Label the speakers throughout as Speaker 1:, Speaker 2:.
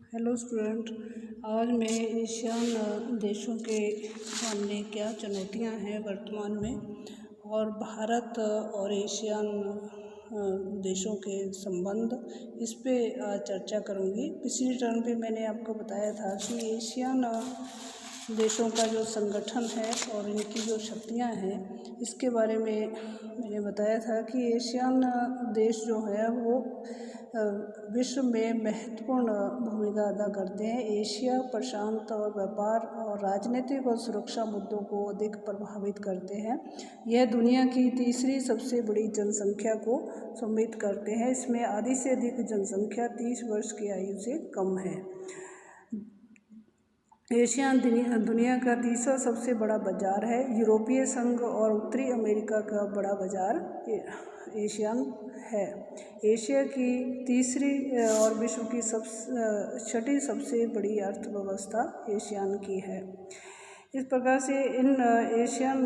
Speaker 1: Hello student. आज मैं Asian देशों के सामने क्या चुनौतियां हैं वर्तमान में और भारत और एशियन देशों के संबंध, इस पे चर्चा करूंगी। पिछली टर्म पे मैंने आपको बताया था कि एशियन देशों का जो संगठन है और इनकी जो शक्तियां हैं, इसके बारे में मैंने बताया था कि एशियन देश जो है वो विश्व में महत्वपूर्ण भूमिका अदा करते हैं। एशिया प्रशांत और व्यापार और राजनीतिक और सुरक्षा मुद्दों को अधिक प्रभावित करते हैं। यह दुनिया की तीसरी सबसे बड़ी जनसंख्या को सम्मिलित करते हैं। इसमें आधी से अधिक जनसंख्या 30 वर्ष की आयु से कम है। एशिया दुनिया का तीसरा सबसे बड़ा बाजार है। यूरोपीय संघ और उत्तरी अमेरिका का बड़ा बाजार एशियन है। एशिया की तीसरी और विश्व की छठी सबसे बड़ी अर्थव्यवस्था एशियन की है। इस प्रकार से इन एशियन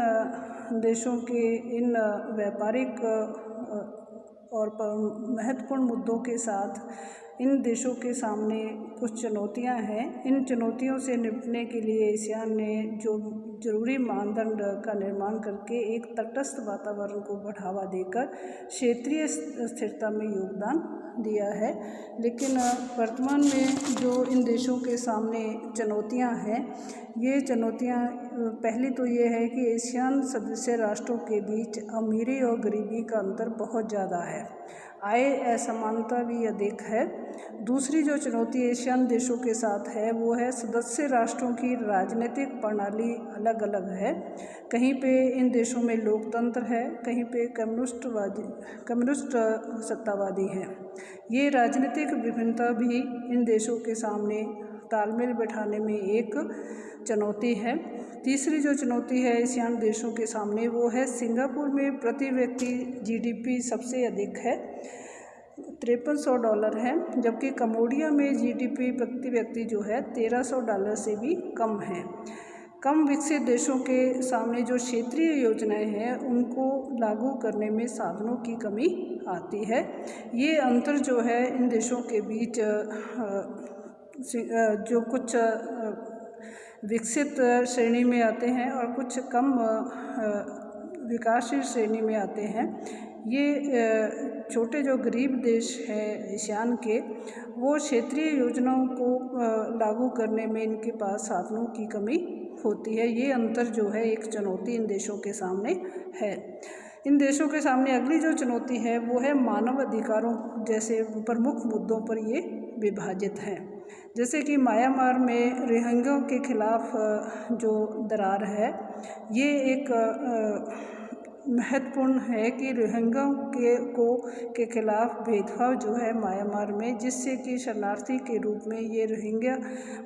Speaker 1: देशों के इन व्यापारिक और महत्वपूर्ण मुद्दों के साथ इन देशों के सामने कुछ चुनौतियां हैं। इन चुनौतियों से निपटने के लिए एशियन ने जो जरूरी मानदंड का निर्माण करके एक तटस्थ वातावरण को बढ़ावा देकर क्षेत्रीय स्थिरता में योगदान दिया है। लेकिन वर्तमान में जो इन देशों के सामने चुनौतियां हैं, ये चुनौतियां पहली तो ये है कि एशियन सदस्य राष्ट्रों के बीच अमीरी और गरीबी का अंतर बहुत ज़्यादा है। आय असमानता भी अधिक है। दूसरी जो चुनौती एशियन देशों के साथ है वो है सदस्य राष्ट्रों की राजनीतिक प्रणाली अलग अलग है। कहीं पे इन देशों में लोकतंत्र है, कहीं पे कम्युनिस्ट सत्तावादी है। ये राजनीतिक विभिन्नता भी इन देशों के सामने तालमेल बैठाने में एक चुनौती है। तीसरी जो चुनौती है एशियन देशों के सामने वो है सिंगापुर में प्रति व्यक्ति जीडीपी सबसे अधिक है, $5300 है, जबकि कंबोडिया में जीडीपी प्रति व्यक्ति जो है $1300 से भी कम है। कम विकसित देशों के सामने जो क्षेत्रीय योजनाएं हैं उनको लागू करने में साधनों की कमी आती है। ये अंतर जो है इन देशों के बीच जो कुछ विकसित श्रेणी में आते हैं और कुछ कम विकासशील श्रेणी में आते हैं, ये छोटे जो गरीब देश हैं एशियन के, वो क्षेत्रीय योजनाओं को लागू करने में इनके पास साधनों की कमी होती है। ये अंतर जो है एक चुनौती इन देशों के सामने है। इन देशों के सामने अगली जो चुनौती है वो है मानव अधिकारों जैसे प्रमुख मुद्दों पर ये विभाजित हैं। जैसे कि म्यांमार में रोहिंग्या के खिलाफ जो दरार है, ये एक महत्वपूर्ण है कि रोहिंग्या के खिलाफ भेदभाव जो है म्यांमार में, जिससे कि शरणार्थी के रूप में ये रोहिंग्या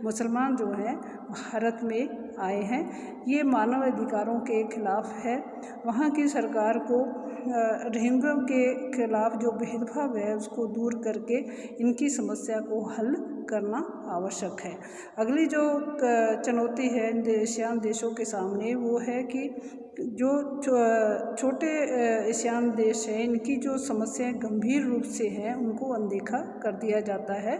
Speaker 1: मुसलमान जो हैं भारत में आए हैं। ये मानव अधिकारों के खिलाफ है। वहाँ की सरकार को रोहिंग्या के खिलाफ जो भेदभाव है उसको दूर करके इनकी समस्या को हल करना आवश्यक है। अगली जो चुनौती है एशियन देशों के सामने वो है कि जो छोटे एशियन देश हैं, इनकी जो समस्याएं गंभीर रूप से हैं उनको अनदेखा कर दिया जाता है,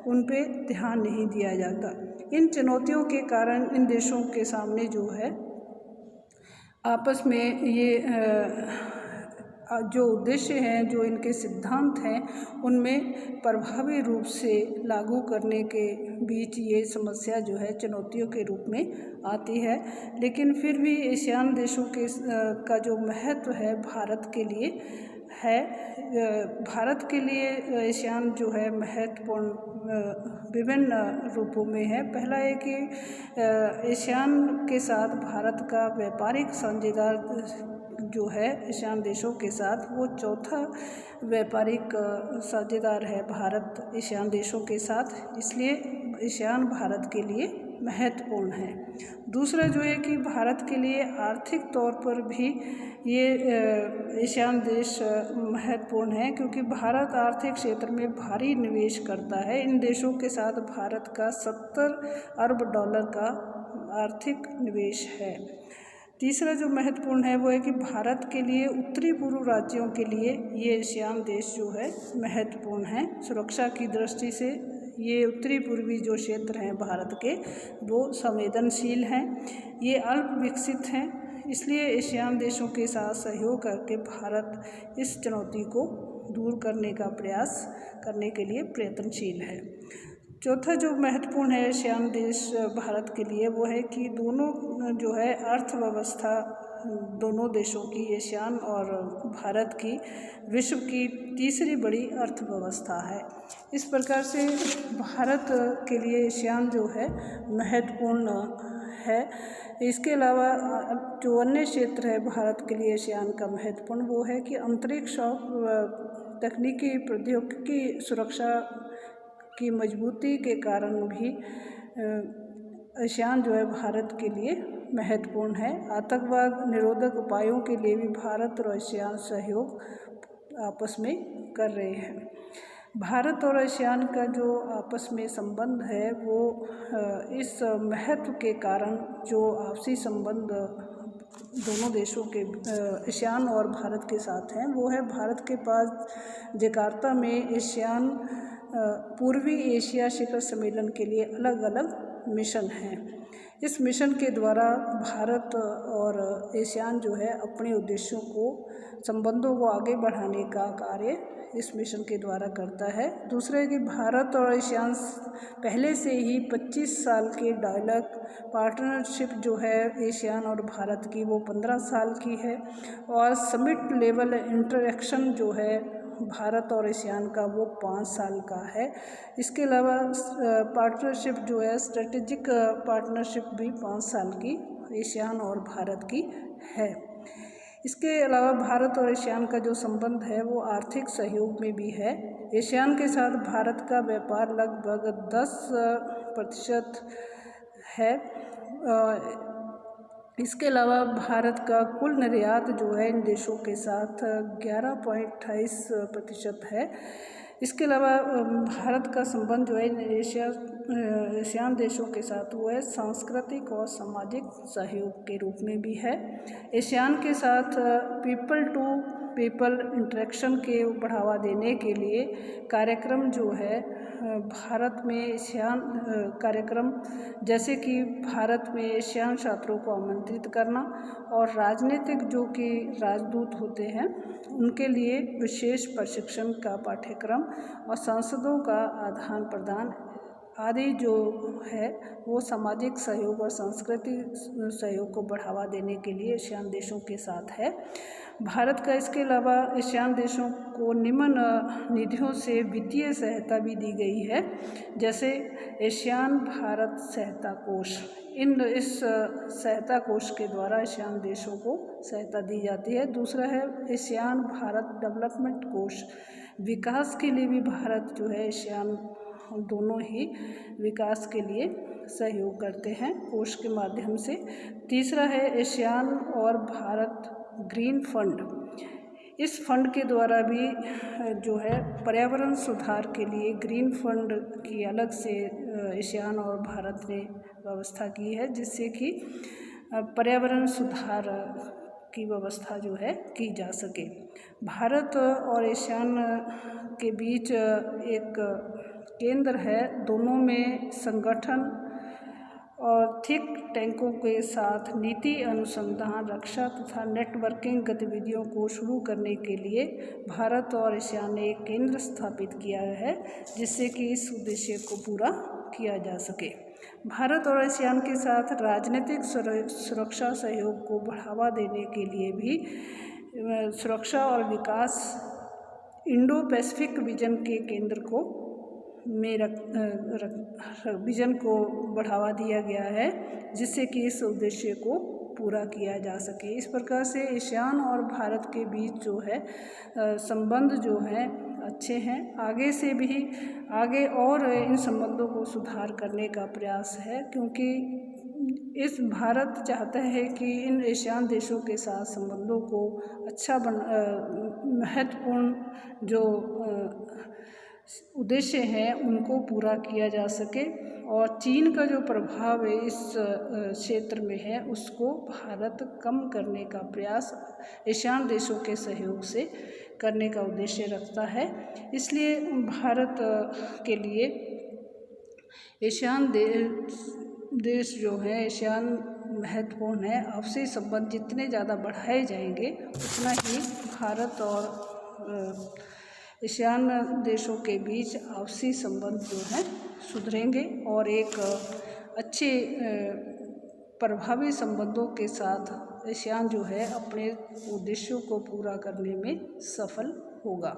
Speaker 1: उन पे ध्यान नहीं दिया जाता। इन चुनौतियों के कारण इन देशों के सामने जो है आपस में ये जो उद्देश्य हैं, जो इनके सिद्धांत हैं, उनमें प्रभावी रूप से लागू करने के बीच ये समस्या जो है चुनौतियों के रूप में आती है। लेकिन फिर भी एशियन देशों का जो महत्व है भारत के लिए है, भारत के लिए एशियन जो है महत्वपूर्ण विभिन्न रूपों में है। पहला है कि एशियन के साथ भारत का व्यापारिक साझेदार जो है एशियन देशों के साथ, वो चौथा व्यापारिक साझेदार है भारत एशियन देशों के साथ, इसलिए एशियन भारत के लिए महत्वपूर्ण है। दूसरा जो है कि भारत के लिए आर्थिक तौर पर भी ये एशियन देश महत्वपूर्ण है, क्योंकि भारत आर्थिक क्षेत्र में भारी निवेश करता है। इन देशों के साथ भारत का $70 अरब का आर्थिक निवेश है। तीसरा जो महत्वपूर्ण है वो है कि भारत के लिए उत्तरी पूर्व राज्यों के लिए ये एशियन देश जो है महत्वपूर्ण है। सुरक्षा की दृष्टि से ये उत्तरी पूर्वी जो क्षेत्र हैं भारत के वो संवेदनशील हैं, ये अल्प विकसित हैं। इसलिए एशियान देशों के साथ सहयोग करके भारत इस चुनौती को दूर करने का प्रयास करने के लिए प्रयत्नशील है। चौथा जो महत्वपूर्ण है एशियान देश भारत के लिए वो है कि दोनों जो है अर्थव्यवस्था दोनों देशों की, एशियान और भारत की, विश्व की तीसरी बड़ी अर्थव्यवस्था है। इस प्रकार से भारत के लिए एशियान जो है महत्वपूर्ण है। इसके अलावा जो अन्य क्षेत्र है भारत के लिए एशियान का महत्वपूर्ण वो है कि अंतरिक्ष और तकनीकी प्रौद्योगिकी सुरक्षा की मजबूती के कारण भी एशियान जो है भारत के लिए महत्वपूर्ण है। आतंकवाद निरोधक उपायों के लिए भी भारत और एशियान सहयोग आपस में कर रहे हैं। भारत और एशियान का जो आपस में संबंध है वो इस महत्व के कारण जो आपसी संबंध दोनों देशों के एशियान और भारत के साथ हैं वो है, भारत के पास जकार्ता में एशियान पूर्वी एशिया शिखर सम्मेलन के लिए अलग अलग मिशन हैं। इस मिशन के द्वारा भारत और एशियान जो है अपने उद्देश्यों को, संबंधों को आगे बढ़ाने का कार्य इस मिशन के द्वारा करता है। दूसरा है कि भारत और एशियान पहले से ही 25 साल के डायलॉग पार्टनरशिप जो है एशियान और भारत की वो 15 साल की है, और समिट लेवल इंटरेक्शन जो है भारत और एशियान का वो 5 साल का है। इसके अलावा पार्टनरशिप जो है स्ट्रेटेजिक पार्टनरशिप भी 5 साल की एशियान और भारत की है। इसके अलावा भारत और एशियान का जो संबंध है वो आर्थिक सहयोग में भी है। एशियान के साथ भारत का व्यापार लगभग 10% है। इसके अलावा भारत का कुल निर्यात जो है इन देशों के साथ 11.28% है। इसके अलावा भारत का संबंध जो है एशियान देशों के साथ वो है सांस्कृतिक और सामाजिक सहयोग के रूप में भी है। एशियान के साथ पीपल टू पीपल इंटरेक्शन के बढ़ावा देने के लिए कार्यक्रम जो है भारत में एशियान कार्यक्रम, जैसे कि भारत में एशियान छात्रों को आमंत्रित करना और राजनीतिक जो कि राजदूत होते हैं उनके लिए विशेष प्रशिक्षण का पाठ्यक्रम और सांसदों का आदान प्रदान आदि जो है वो सामाजिक सहयोग और सांस्कृतिक सहयोग को बढ़ावा देने के लिए एशियान देशों के साथ है। भारत का इसके अलावा एशियान देशों को निम्न निधियों से वित्तीय सहायता भी दी गई है, जैसे एशियान भारत सहायता कोष। इस सहायता कोष के द्वारा एशियान देशों को सहायता दी जाती है। दूसरा है एशियान भारत डेवलपमेंट कोष, विकास के लिए भी भारत जो है एशियान दोनों ही विकास के लिए सहयोग करते हैं कोष के माध्यम से। तीसरा है एशियान और भारत ग्रीन फंड। इस फंड के द्वारा भी जो है पर्यावरण सुधार के लिए ग्रीन फंड की अलग से एशियान और भारत ने व्यवस्था की है, जिससे कि पर्यावरण सुधार की व्यवस्था जो है की जा सके। भारत और एशियान के बीच एक केंद्र है, दोनों में संगठन और थिंक टैंकों के साथ नीति अनुसंधान, रक्षा तथा नेटवर्किंग गतिविधियों को शुरू करने के लिए भारत और एशियान ने एक केंद्र स्थापित किया है, जिससे कि इस उद्देश्य को पूरा किया जा सके। भारत और एशियान के साथ राजनीतिक सुरक्षा सहयोग को बढ़ावा देने के लिए भी सुरक्षा और विकास इंडो पैसिफिक विजन के केंद्र को विजन को बढ़ावा दिया गया है, जिससे कि इस उद्देश्य को पूरा किया जा सके। इस प्रकार से एशियान और भारत के बीच जो है संबंध जो हैं अच्छे हैं। आगे से भी आगे और इन संबंधों को सुधार करने का प्रयास है, क्योंकि इस भारत चाहता है कि इन एशियान देशों के साथ संबंधों को अच्छा महत्वपूर्ण जो उद्देश्य हैं उनको पूरा किया जा सके, और चीन का जो प्रभाव है इस क्षेत्र में है उसको भारत कम करने का प्रयास एशियान देशों के सहयोग से करने का उद्देश्य रखता है। इसलिए भारत के लिए एशियान देश जो है एशियान महत्वपूर्ण है। आपसी संबंध जितने ज़्यादा बढ़ाए जाएंगे उतना ही भारत और एशियान देशों के बीच आपसी संबंध जो है सुधरेंगे और एक अच्छे प्रभावी संबंधों के साथ एशियान जो है अपने उद्देश्यों को पूरा करने में सफल होगा।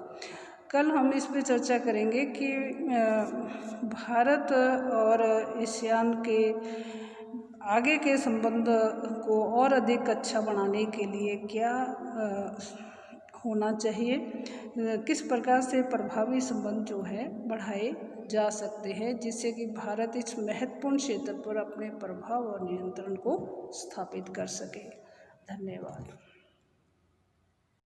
Speaker 1: कल हम इस पे चर्चा करेंगे कि भारत और एशियान के आगे के संबंध को और अधिक अच्छा बनाने के लिए क्या होना चाहिए, किस प्रकार से प्रभावी संबंध जो है बढ़ाए जा सकते हैं जिससे कि भारत इस महत्वपूर्ण क्षेत्र पर अपने प्रभाव और नियंत्रण को स्थापित कर सके। धन्यवाद।